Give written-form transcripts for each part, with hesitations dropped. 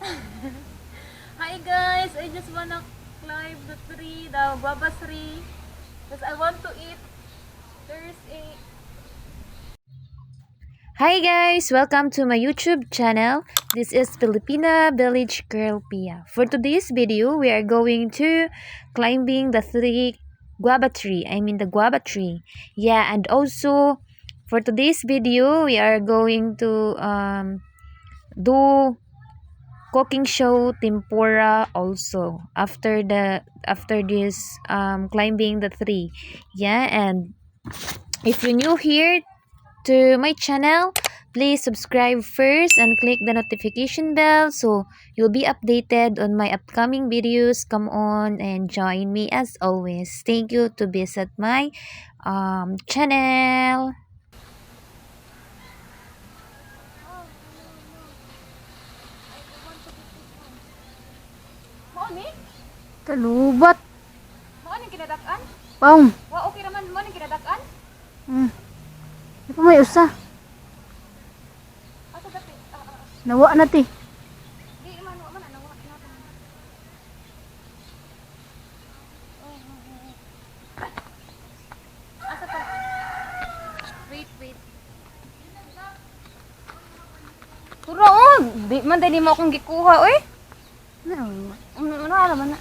Hi guys, I just wanna climb the tree, the guava tree, because I want to eat. There's a Hi guys, welcome to my YouTube channel. This is Filipina Village Girl Pia. For today's video, we are going to climbing the guava tree. I mean the guava tree. Yeah, and also for today's video, we are going to do cooking show tempura also after this climbing the tree. Yeah, and if you're new here to my channel, please subscribe first and click the notification bell so you'll be updated on my upcoming videos. Come on and join me as always. Thank you to visit my channel. Mo ni? Kalubat. Mo ni kinadakan? Paong. Wa okay raman mo ni kinadakan? Di pa may usa. Asa dati? Nawa na ti. Di man wa man nawa na. Asa pa? Wait. Turo oh, di man dali mo akong gikuha oy. Ano naman na?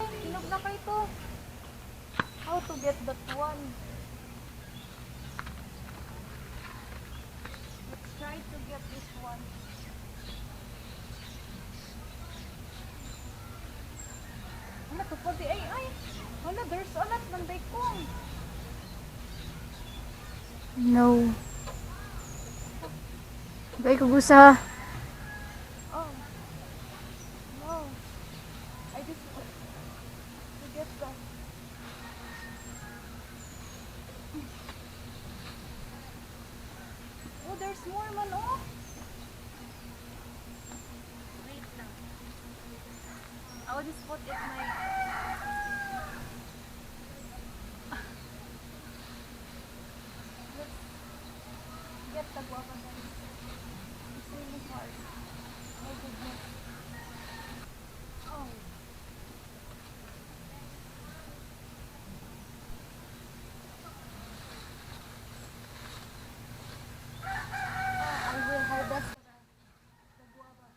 Kinog na kayo to. How to get that one? Let's try to get this one. Ano to po di ay. Wala, there's a lot ng daikong. No. Gay ko gusa. Oh. No. I just want to get that. Oh, there's more man, oh. Wait lang. I will just put it my... Let's get the guava guys. It's really hard. My goodness. Oh. I will harvest the guava.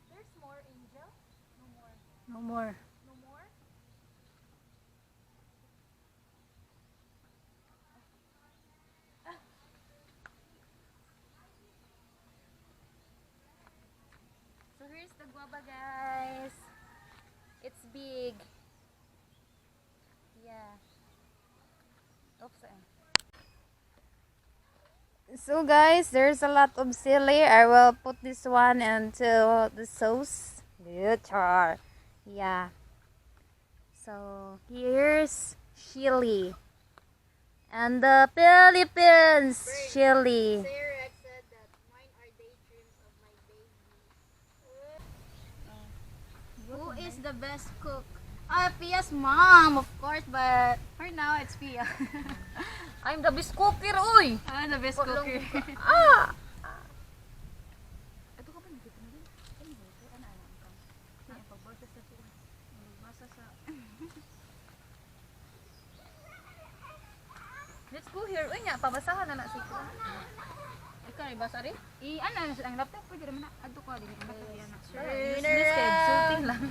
There's more, Angel? No more. No more. No more? So here's the guava, guys. It's big. Yeah. Oops. So guys, there's a lot of chili. I will put this one into the sauce. Later. Yeah. So here's chili. And the Philippines chili. Sarah said that mine are daydreams of my baby. Who is the best cook? Pia's mom, of course, but for now it's Pia. I'm the best cooker, oy! I'm the best cooker. Ah! Ito ka ba nagkita na rin? Ano ka? Pagbasa sa tuwa. Pagbasa sa... Let's go here. Uy nga, pabasahan na siko. Ikaw ay basa rin? Ano, ang laptop pwede naman na. Ato ka din. Useless kaya, shooting lang.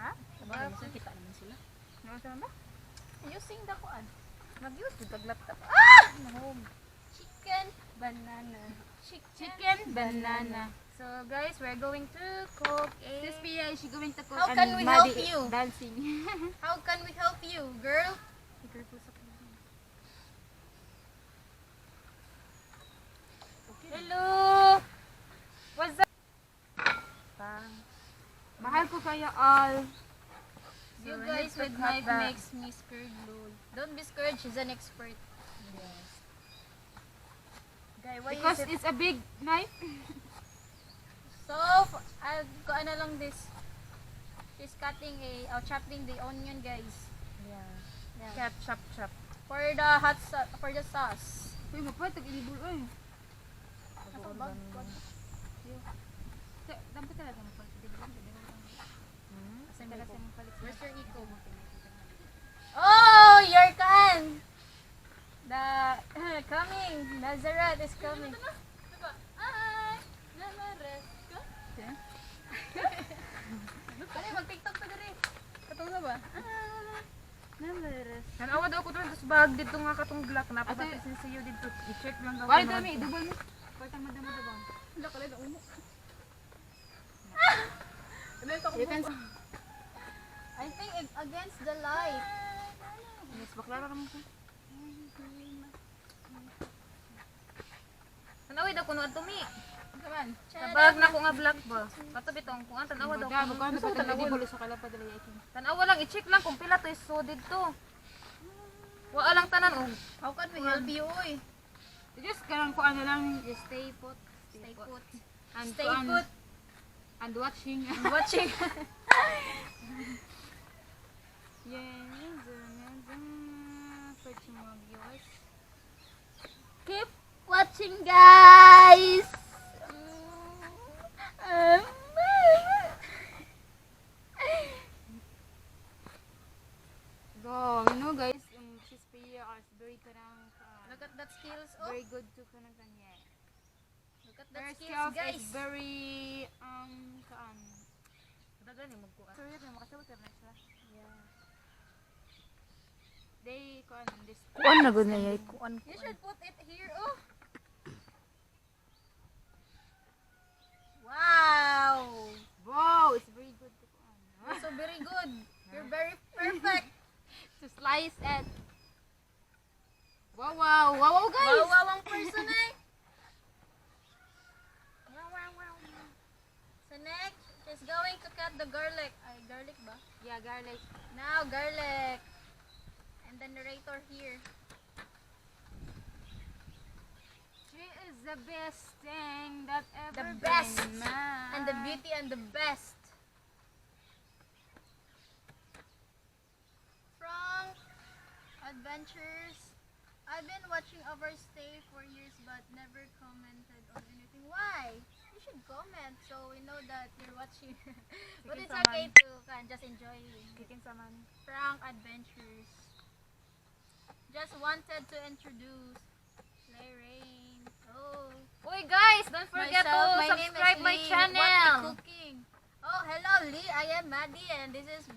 Ha? Sabagay, kita naman sila. Nabasa naman ba? Using the kuan. Mag-use with the laptop. No. Chicken Banana. Chicken banana. So guys, we're going to cook This a... Pia, she going to cook How and can we Maddie help you? Dancing. How can we help you, girl? Hello! What's up? Mahal ko kaya all. You So, guys I need to with cut knife that. makes me scared, lol. Don't be scared, she's an expert. Yes. Guy, why Because is it it's a big knife. so... I'll go ano lang this. She's cutting chopping the onion, guys. Yeah. Yeah. Chop, chop, chop. For the for the sauce. Uy, mapatag inibol oy. Dampot ka lang ng palit. Where's your eco? Oh, your can! The coming. Nazareth is coming. Hi! Nazareth. Kali, mag-tiktok ka dali. Katong na ba? Nazareth. Nanawa daw ko doon sa bag dito nga katong glock na pagkatisin sa iyo dito. I-check lang daw. Wala dami, double mo. Partang madamo daw bang. Wala ka lang umo. You can I think against the light. Yes, baklara naman ko. Tanawi daw kuno adto mi. Kaman. Sa bag na ko nga black ba. Katabi tong kuan tanawa daw. Gusto ko tanawa sa kalapa dali ikin. Tanawa lang i-check lang kung pila to is so dito. Wa lang tanan og. How can we help you, oy? Just karang ko ano lang Just stay put. Stay put. and Stay kuan, put. and watching. Watching. Keep watching, guys. Go, you know guys, she's Pia is very kanang Look at that skills. Oh, very good to kanang kanya. look at Their that skills, skills guys. is very kaan. Dagan ni magkuan. Sorry, makasabot ka na sila. Yeah. They kuan this. Kuan na gud niya, kuan. You should put it here. Oh. Wow. Wow, it's very good to kuan. You're so very good. You're very perfect. To slice it. Wow, wow, wow, wow guys. Wow, wow, ang person eh. Wow, wow, wow. So next, she's going to cut the garlic. Ay, garlic ba? Yeah, garlic. Now, garlic. And the narrator here. She is the best thing that ever The best. been mine. And the beauty and the best. From Adventures. I've been watching Overstay for years but never commented on anything. Why? You should comment so we know that you're watching. But it's okay to just enjoy Kikin sa man. Frank Adventures. Just wanted to introduce Lorraine. Oh, Uy guys, don't forget myself, to my name is subscribe my Lee. channel. What's cooking? Oh, hello Lee. I am Maddie and this is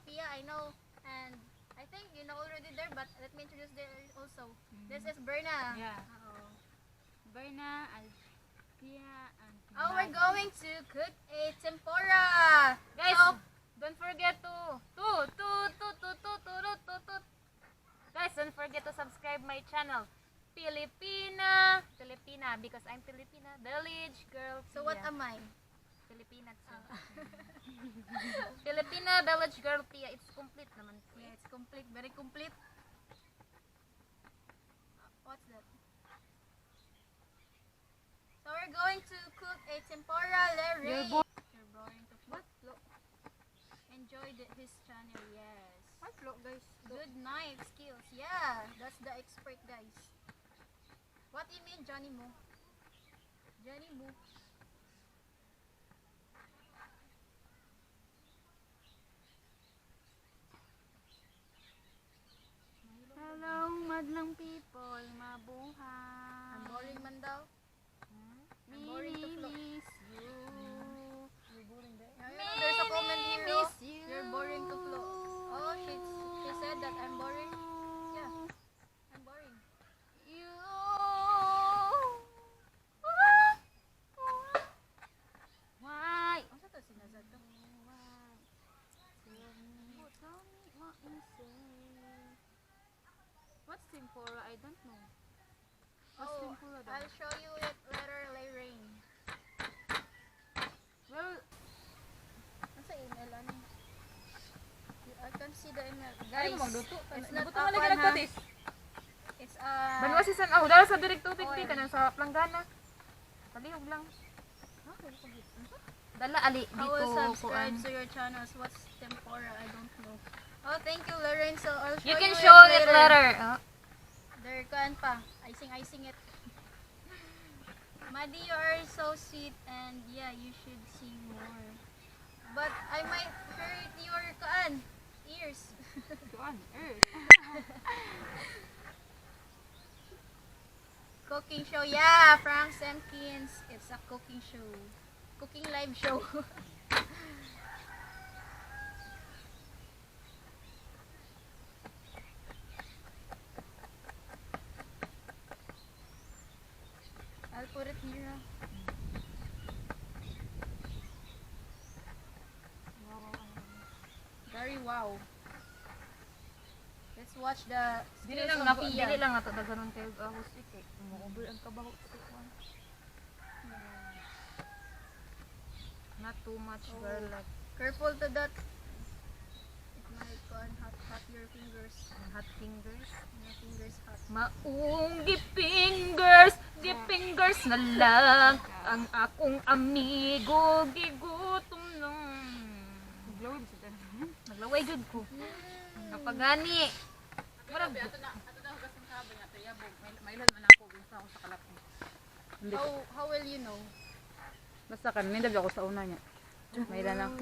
Pia. I know, and I think you know already there, but let me introduce there also. This is Berna. Yeah. Oh. Berna, Alpia, and Oh, we're going to cook a tempura. Guys, So, don't forget to Guys, don't forget to subscribe my channel. Filipina because I'm Filipina Village Girl. so what Pia. am I? Filipina too. Filipina Village Girl Pia. It's complete naman. Yeah, it's complete, very complete. What's that? So we're going to cook a tempura Lorraine. You're boring to what? Look. Enjoy his channel, yes. What look guys? Good knife skills. Yeah, that's the expert, guys. What do you mean, Johnny Mo? Johnny Mo. Hello, madlang people, mabuhay. I'm boring man daw. I'm boring to flow. Miss you. There's a comment here. Oh, Miss you. you're boring to flow. Oh, she said that I'm boring. Yeah, I'm boring. You. Why? Ano to sinasad to? Tell me what you say. What's tempura? I don't know. What's Oh, tempura daw? I'll show you it later, Lorraine. Well, Nasa email ano? I can see the email. ay Guys, mo magluto. it's not Buto man lagi Aquan, ha? nagpatis. It's Banwa si San, dala sa direct tubig Oil. di ka sa planggana. Palihog lang. Dala ali I will dito subscribe kuan. to your channels. What's tempura? I don't know. Oh, thank you, Lorraine. So I'll show You can it show it later. There, kuan pa. Icing it. Maddie, you are so sweet and yeah, you should sing more. But I might hurt your kuan ears. Cooking show, yeah, Frank Semkins. It's a cooking show. Cooking live show. I'll put it here. Very wow. Let's watch the Dili skills lang of na Pia. dili lang nato daghanon kay ahos ikay. Mo-over ang kabaho stick man. Not too much girl like Careful to that. It might go and hot your fingers. hot fingers. Your fingers hot. Maong gipingers na lang ang akong amigo gigutom nang. Naglaway jud ko. Kapag gani. Marag How will you know? Basta kan, may dabi ako sa una niya. May lang.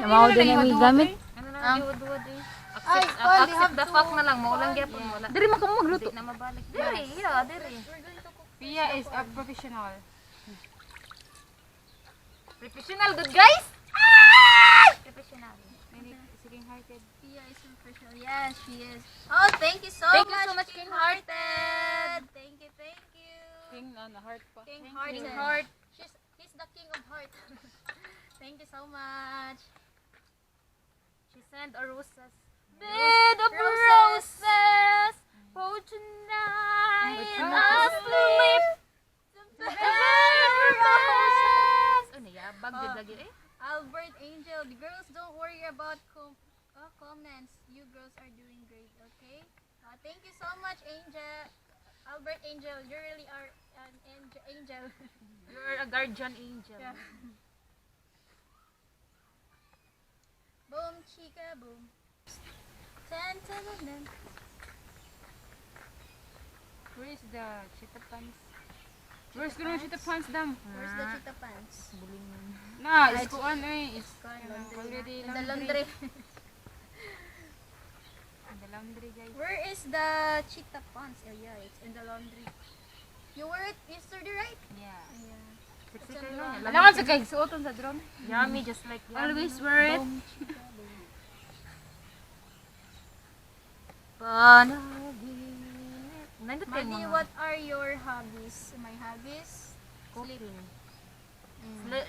Mao din yung gamit. ano na giwad-wad eh. Ay, Accept, Paul, they accept have the to- fact na lang maulang gyapon wala. Diri man ka mo magluto. Di na mabalik. Diri, yeah, diri. We're going to cook. Pia is a professional. Professional good guys. Ah! Professional. Sige, hearted. Pia is official. Yes, she is. Oh, thank you so Thank much. you so much, King Hearted. Thank you, thank you. King na heart pa. King King Hearted. Heart. He's the king of heart. Thank you so much. She sent a roses. Bed of roses. For tonight asleep. Bed of roses. Ano yabag jud lagi eh. Albert Angel, the girls don't worry about comments. You girls are doing great, okay? Thank you so much, Angel. Albert Angel, you really are an angel. You're a guardian angel. Yeah. Boom, chica, boom. Tan, tan, tan, tan. Where is the cheetah pants? Where's the cheetah pants dam? Where's the cheetah pants? Na, is kuan eh. Is Already already in the laundry. In the laundry, guys. Where is the cheetah pants? Oh yeah, it's in the laundry. You wear it yesterday, right? Yeah. Yeah. Sexy kayo lang. Alangan sa kay suoton sa drone. Yummy just like yummy. Always wear it. Panaginip. Nandito kayo Madi, mga what are your hobbies? My hobbies? cooking.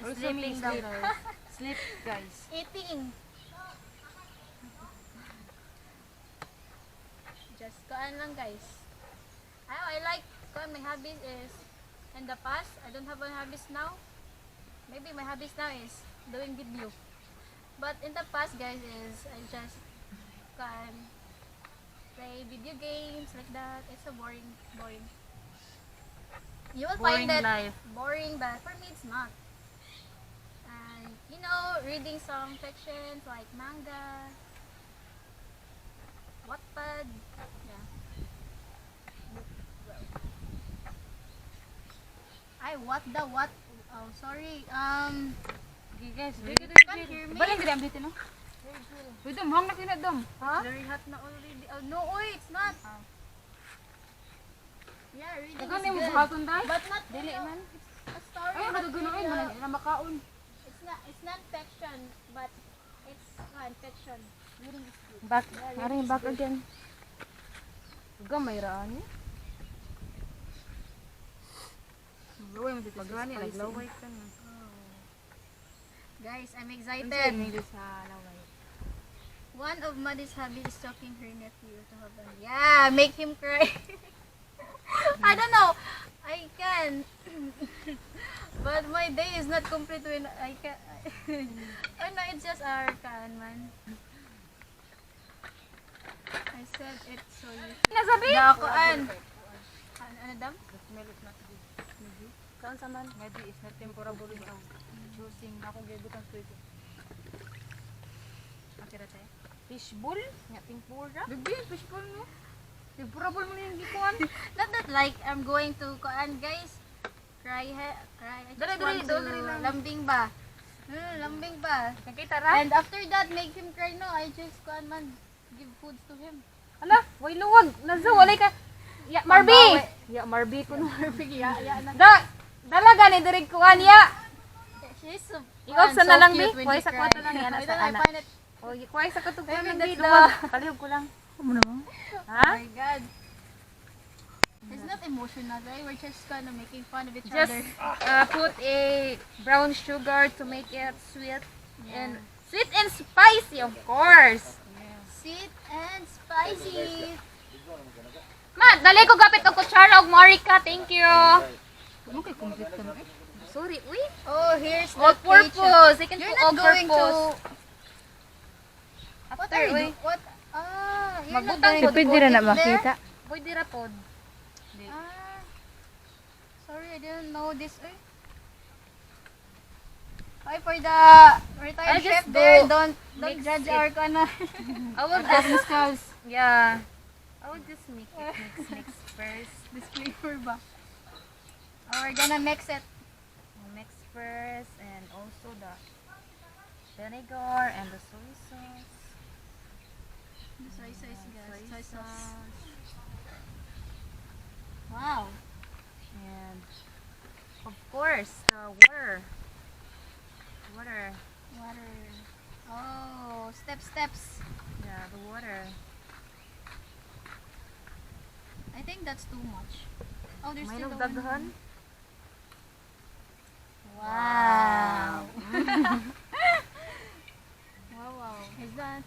Also Sleeping means daw. sleep, guys. Eating. Just kuan lang guys. I like kuan, my hobbies is in the past. I don't have my hobbies now. Maybe my hobbies now is doing video. But in the past guys is I just can play video games like that. It's so boring. You will Boring find that life. boring, but for me it's not. And you know, reading some fictions like manga, Wattpad, yeah. What? Oh, sorry. Okay, guys. You can't hear me. Balik gid dito no. Wait, hang na kina dom. It's very hot na already. Oh no, oy, it's not. Yeah, reading Dagan is mo good. buhaton dai. But not Dili you know, man. It's a story. Ay, kadugunoy man na makaon. It's not fiction, but it's fiction. Reading is good. Back, aring back again. Gamay ra ani. Laway mo dito. Pagani, naglaway ka na. Guys, I'm Unsa excited. ni sa laway? One of Maddie's hobby is talking her nephew to have fun. Yeah, make him cry. I don't know. I can. But my day is not complete when I can. Oh no, it's just our can, man. I said it so you should. Nasabi? Nakuan. Ano dam? The smell is not good. Saan sa man? Maybe it's not temporary daw. Choosing ako gibutan ko ito. Akira tayo. Fishbowl? Nga tempura? Bibi, fishbowl no? Temporable mo na yung gikuan. Not that like I'm going to kuan guys. Cry. I just Dali, want dali to lang. lambing ba. Lambing ba. Nakita ra? And after that, make him cry. No, I just kuan man give foods to him. Ala, way luwag. Nazo, walay ka. Ya, Marby! Ya, Marby ko na. Marby, ya na. Dalaga ni Direk kuan ya. She's so Ikaw kuan, sa na lang, cute Bi. when Kuhay she sa cry. kwarto lang yan, I sa don't know, I anak. find it. O, kuhay sa katuguan Maybe ng that's bida. the- Palihog ko lang. Amo na ba? Ha? Oh my god. It's not emotional, right? We're just kind of making fun of each Just other. put a brown sugar to make it sweet. And sweet and spicy, of course. Sweet and spicy. Ma, dali ko gapit og kutsara og marika. Thank you. Ano kay complete ka na eh? Sorry, uy. Oh, here's the All purpose. I can You're put not all going purpose. to... What After, are you uy. doing? What? Ah, you're not Magbutang going po. to Pwede put ra na it there? makita. Pwede ra pod. Ah, sorry, I didn't know this. Hi for the retired I'll chef just there. go Don't mix judge it. our kana. I will business just, house. yeah. I will just make it mix first. Disclaimer ba? Oh, we're gonna mix it. Mix first and also the vinegar and the soy sauce. Soy sauce, guys. Soy Soy sauce. sauce. Wow. And of course, the water. Water. Water. Oh, steps. Yeah, the water. I think that's too much. Oh, there's May still nang the one. daghan. Wow. Wow. Is that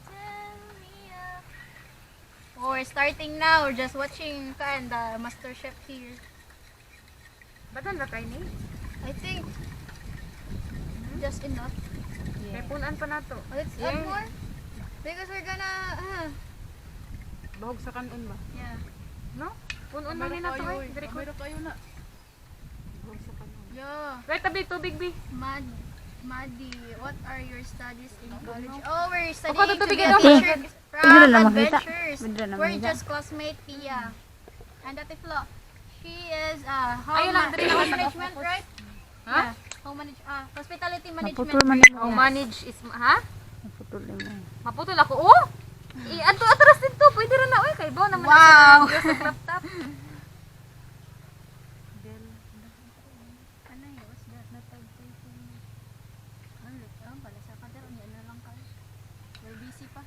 Oh, we're starting now. We're just watching the Master Chef here. Bagan ba kayo ni? I think just enough. Kaya punan pa na to. Let's add more. Because we're gonna, Bahog sa kanon ba? yeah. No? Punon lang nila to eh. Very good. kayo na. Bahog sa kanon. Yeah. Right, tabi, tubig bi. Madi, what are your studies in college? Oh, we're Ako, studying tutubig together ito. Pwede from na makita. Adventures. Pwede na We're makita. just classmate Pia. And Ate Flo. She is Ayun lang, dali lang, home sa management, focus. right? Ha? Yeah. Hospitality management. Naputol man ni Oh, manage is, ha? Naputol mo. Maputol ako. Oh! Ato atras dito. Pwede rin na. Uy, kay Bo naman. Wow! Sa laptop. Ano yun? What's that? Natag-typing. Ano? Ah, pala sa kadero niya na lang kayo. We're busy pa.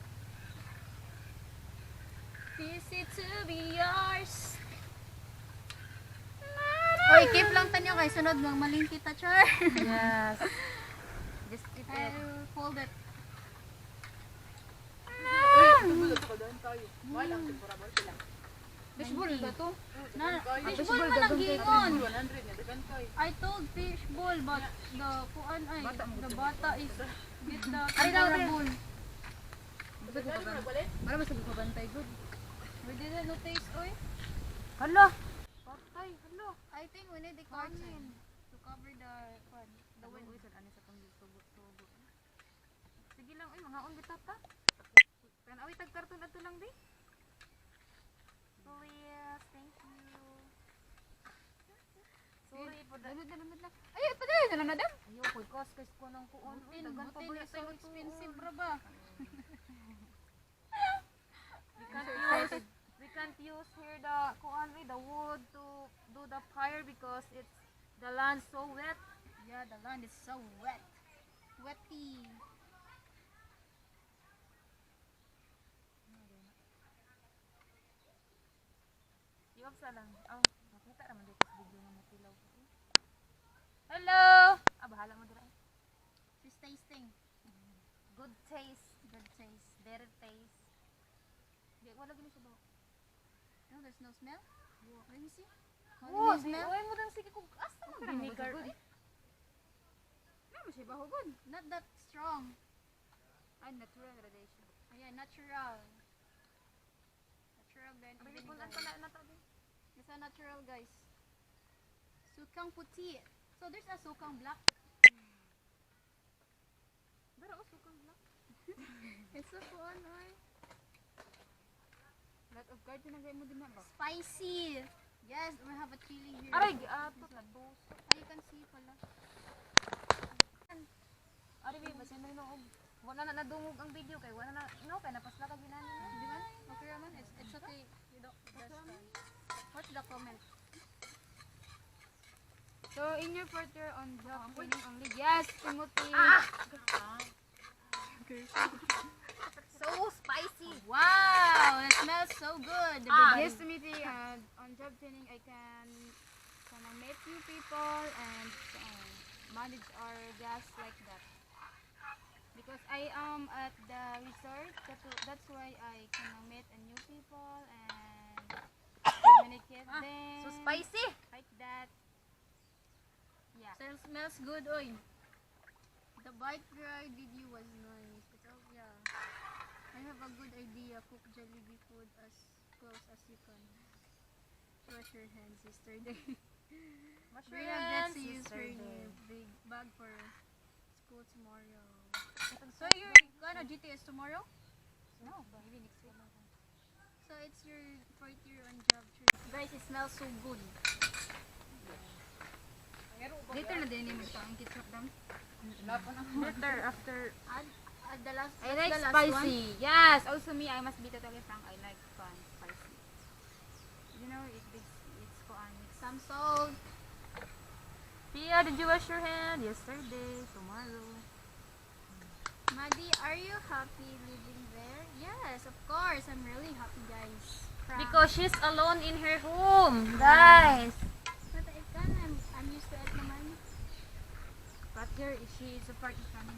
Busy to be yours. Oy, keep lang tanyo kay sunod mang maling kita, char. Yes. Just keep it. I'll hold it. Fishball ba to? Fishball man ang gingon. I told fishball but the kuan ay the bata is get the comparable. Para mas magbabantay good. We didn't notice, oy. Hala. Patay. Hala. I think we need the curtain to cover the kuan. The wind. Uy, sad ani sa tong sugot. Sige lang, uy, mga on bitaw ta. Kan awi tag karton ato lang di. Please, thank you. Sorry po da. Ay, pwede na na dam. Ayo, koy kas ko nang kuon. Uy, dagan pa Butin bala is so tayo expensive, bro ba? We can't use here the kuan with the wood to do the fire because it's the land so wet. Yeah, the land is so wet. Wetty. Iwag sa lang. Oh, nakita naman dito sa video nga matilaw ko. Hello! Ah, bahala mo dira. She's tasting. Good taste. Good taste. Better taste. Di, wala gini siya ba? No, there's no smell. Let me see. Oh, Any smell? Uy mo dang sige kung asa mo vinegar. Good. Ano siya bahugod? Not that strong. Ay, natural radiation. Ayan, natural. Natural blend of Pwede kung vinegar. pala na to din. It's a natural, guys. Sukang puti. So there's a sukang black. Dara usok kang black. It's so fun, right? Lot of garden na mo din na ba? Spicy. Yes, we have a chili here. Aray, giatot na tuso. You can see pala. Aray, babe, basta na yun. Wala na nadungog ang video kay wala na, no, kay napasla ka ginani na. Di ba? Okay naman. It's okay. You don't just what's the comment? So, in your further on job training only. Yes, Timothy. So spicy. Wow, it smells so good. Everybody. Yes, Timothy. On job training, I can meet new people and manage our gas like that. Because I am at the resort, that's why I can meet new people and communicate them. So spicy. Like that. Yeah. So it smells good, oy. The bike ride video was nice. Yeah. I have a good idea. Cook Jollibee food as close as you can. Wash your hands yesterday. Wash Bring a get to use for your big bag for school tomorrow. So you're gonna GTS tomorrow? No, maybe next week. So it's your fourth year on job trip. Guys, it smells so good. Later na din yung magpangkit sa dam. Later, after. At the last, I like the last spicy. Yes. Also me, I must be totally frank. I like spicy. You know, it's fun. Some salt. Pia, did you wash your hand? Yesterday, tomorrow. Maddie, are you happy living there? Yes, of course. I'm really happy, guys. Because she's alone in her home, guys. But I can. I'm used to it naman. But here, she is a part of family.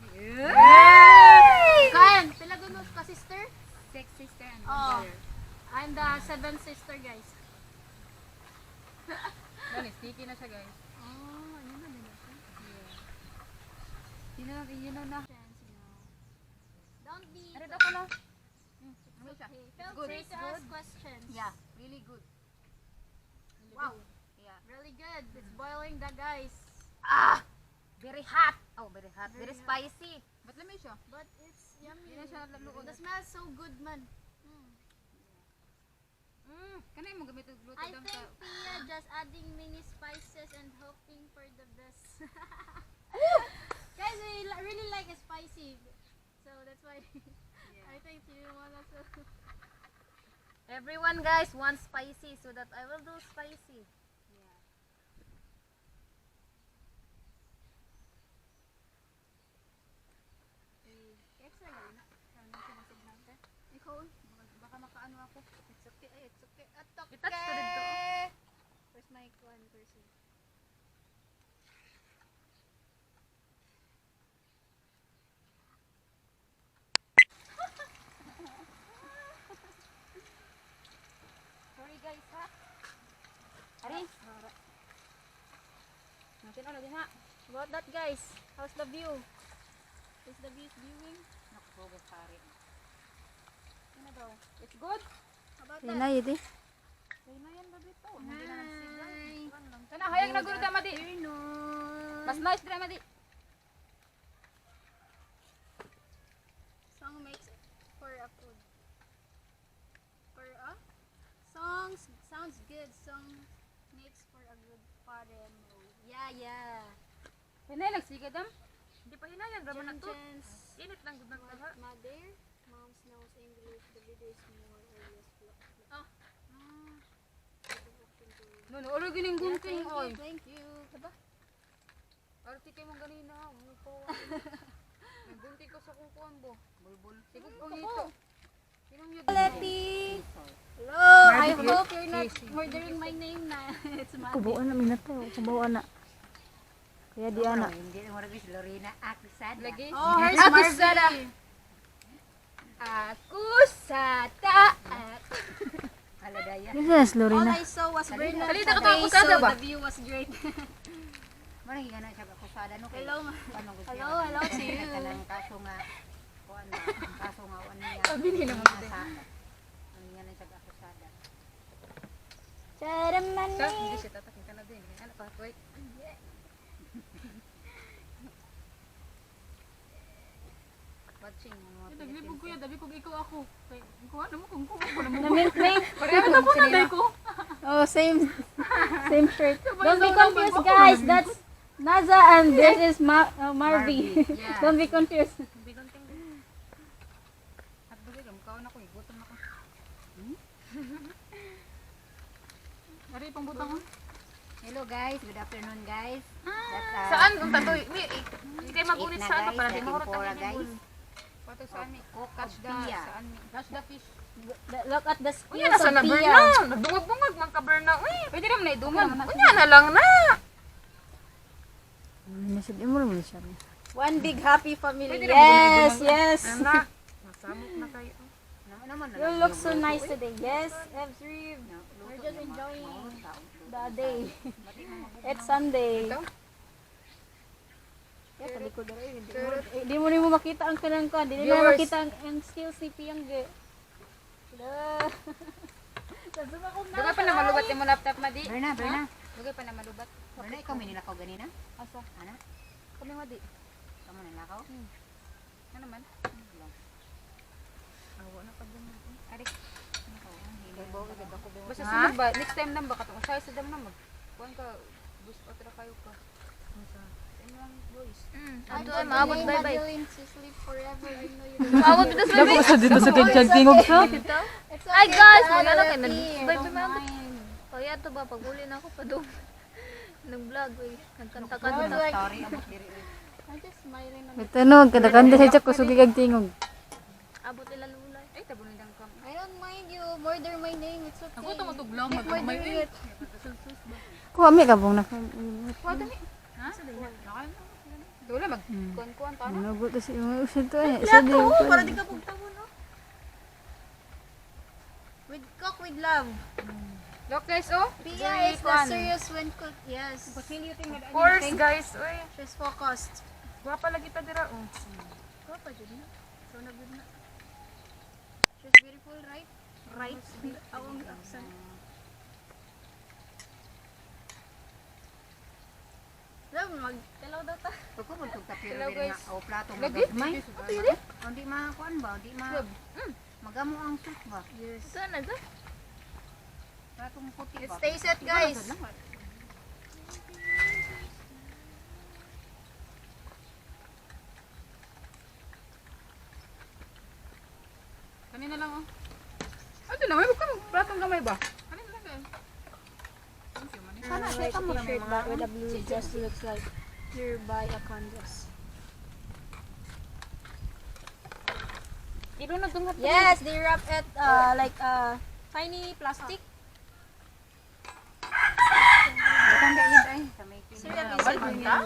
Kayan, pila gunos ka sister? 6 sister and Oh. 1 brother. I'm the 7th sister, guys. Dali, sticky na siya, guys. Oh, ano na din ako? You know na. Don't be. Arid ako na. Ano siya? Feel Good. free to ask questions. Yeah, really good. Wow. Yeah. Really good. It's boiling the guys. Very hot. Oh, very hot. Very spicy. Ba't lamay siya? But it's yummy. Hindi na siya laluod. The smell so good, man. Kanay mo gamit ang gluto I dam think sa... Pia just adding mini spices and hoping for the best. Guys, I really like it spicy. So that's why I think you want us to... Everyone, guys, wants spicy, so that I will do spicy. Extra gawin. Ikaw, Baka makaano ako. it's okay. It's okay. Atok. Itouch ko dito. Where's my one person? Sorry guys ha. Ari. Natin ano din ha. About that, guys. How's the view? Is the view viewing? Nakapugod pare. Ano daw? It's good? How about Yan that? na, yun eh. Kaya na yan babi to. Hindi na nasigal. Hi. Kana hayag na guro dama di. Afternoon. Mas nice drama di. Song makes for a food. For a sounds good. Song makes for a good paremo. Yeah. Kanay nagsiga dam. Hindi pa hinayan, raman na to. Jen's Init lang gud nagtaha. mother. Mom's knows English. The video is more or less vlog. No, oro gining gunting oy. Thank you. Diba? Arte kay mong ganina. Umupo. Naggunting ko sa kukuan bo. Bulbul. Sigod ko nito. Sinong yun? Letty. Hello. I hope you're not murdering my name na. It's Maddie. Kubuan na minata. Kubuan na. Kaya di ana. Lagi. Oh, here's Marvin. Ako sa taat. Yes, All Lorena. I saw was Bernard Salita ka today, to, kusada so ba? the view was great. Hello, hello to you. Sabi nila mo din. Charaman. Sa hindi siya tatakin ka na din. Ano pa? Wait. watching mga Naglibog ko yan, dabi kong ikaw ako. Kay, kuha na mo kung kuha ko na mo. Na-mint. Pareho na po na day ko. Oh, same shirt. Don't be confused, guys. That's Naza and this is Marvy. Don't be confused. At bagay ka, mukha na ko, gutom na ko. Dari pang butang. Hello guys, good afternoon guys. That's Saan? Ang tatoy. Hindi kayo magunit na, sa ano guys. para di Dating mahurot pora, ang guys. ibon. Pato saan ni? Catch the, Saan ni? catch the fish. Look at the Unya skills na sa of na-burn Pia. na. Nagdungag-dungag man ka-burn na. Uy, Pwede naman na idungan. unya na lang na. One big happy family. Pwede naman Yes, na yes. Anak, nasamok na kayo. You look so nice today. Yes, Evsri. We're just enjoying the day. It's Sunday. Yeah, talikod na rin. Hindi mo makita ang kanang kan. Hindi mo Viewers. makita ang skills ni Piangge. Dugay pa na malubat yung laptop madi. Berna. Dugay pa na malubat. Berna, ikaw may nilakaw ganina? Asa? Ana? Kami madi. Kamu nilakaw? Ano man? Awa na pag Adik. Basta sunod ba? Next time lang ba katong usay sa dam na mag. Kuan ka boost pa tra kayo ka. Sa inyo lang boys. Ato ay maabot bye-bye. Madeline to sleep forever. I know you. Maabot dito sa bye. dito sa kitchen tingog sa. It's Ay okay, guys, it's wala na okay, kayo. P. Bye-bye maabot. Kaya to ba paguli na ako pa doon. Nag-vlog eh. Nagkanta-kanta. Sorry, amok diri. I'm just smiling on Ito no, kadakanda sa chak kusog kag tingog. Abot nila lulay. Ay tabunin lang kam. I don't mind you. Murder my name. It's okay. Ako tumutuglang Keep murdering it. Kuha mi kabong na. Dula mag kuan ta na. Nagot si mo usid to eh. Isa di ko. Para di ka pagtawo, no? With cook with love. Look guys, oh. Pia is the serious when cook. Yes. But hindi ting Of course guys. Uy. She's focused. Guwapa lagi ta dira. Oh. Papa, Judy. So na good na. She's beautiful, right? Right. Awang accent. Love, mag-telaw daw ta. Pagko mo tug tapiro Hello, diri guys. nga o plato Lagi? magagmay. Hindi makakuan ba? Hindi ma magamo ang soup ba? Yes. Ito na to. Platong puti Let's ba? taste it, guys. Kanina lang oh. Ano na, may platong gamay ba? Kanina lang guys. Sana siya ka mo na may mga with a blue just looks like you're by a canvas. Ilo na dungat. Yes, they wrap it like tiny plastic. Tanda yun ay. Syrup is Balik ka?